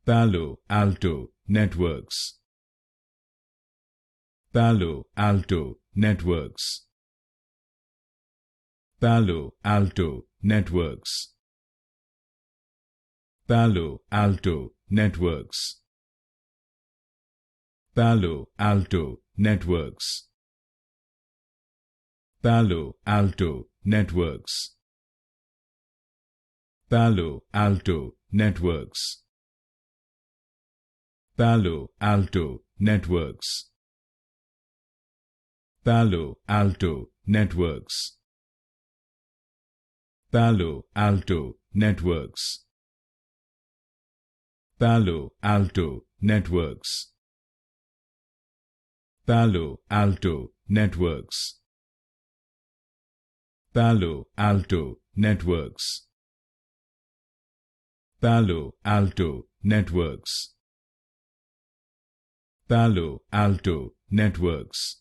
Palo Alto Networks. Palo Alto Networks. Palo Alto Networks. Palo Alto Networks. Palo Alto Networks. Palo Alto Networks. Palo Alto Networks. Palo Alto Networks. Palo Alto Networks. Palo Alto Networks. Palo Alto Networks. Palo Alto Networks. Palo Alto Networks. Palo Alto Networks. Palo Alto Networks.